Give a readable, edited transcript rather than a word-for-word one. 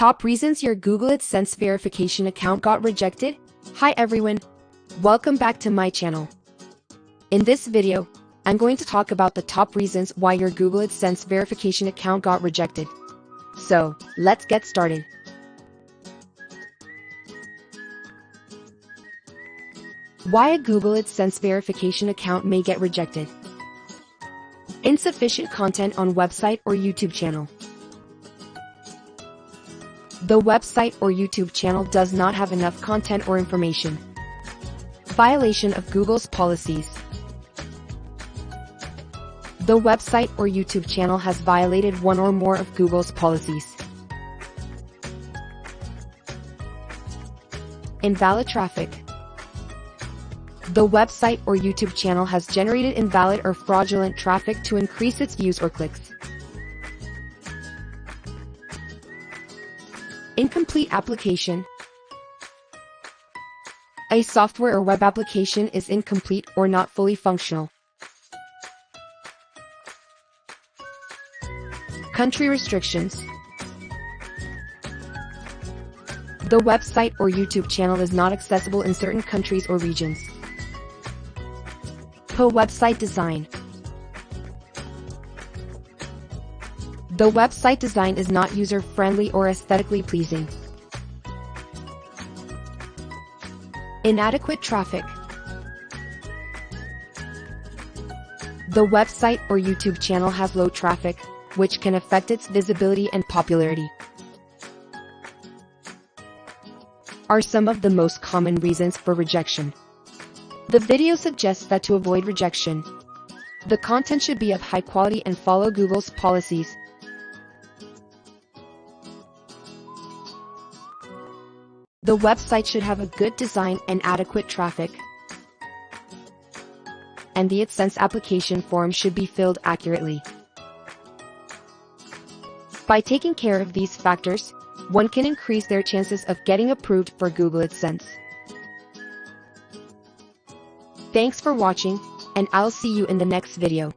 Top reasons your Google AdSense verification account got rejected? Hi everyone, welcome back to my channel. In this video, I'm going to talk about the top reasons why your Google AdSense verification account got rejected. So, let's get started. Why a Google AdSense verification account may get rejected. Insufficient content on website or YouTube channel. The website or YouTube channel does not have enough content or information. Violation of Google's policies. The website or YouTube channel has violated one or more of Google's policies. Invalid traffic. The website or YouTube channel has generated invalid or fraudulent traffic to increase its views or clicks. Incomplete application. A software or web application is incomplete or not fully functional. Country restrictions. The website or YouTube channel is not accessible in certain countries or regions. Poor website design. The website design is not user-friendly or aesthetically pleasing. Inadequate traffic. The website or YouTube channel has low traffic, which can affect its visibility and popularity. Are some of the most common reasons for rejection. The video suggests that to avoid rejection, the content should be of high quality and follow Google's policies. The website should have a good design and adequate traffic. And the AdSense application form should be filled accurately. By taking care of these factors, one can increase their chances of getting approved for Google AdSense. Thanks for watching, and I'll see you in the next video.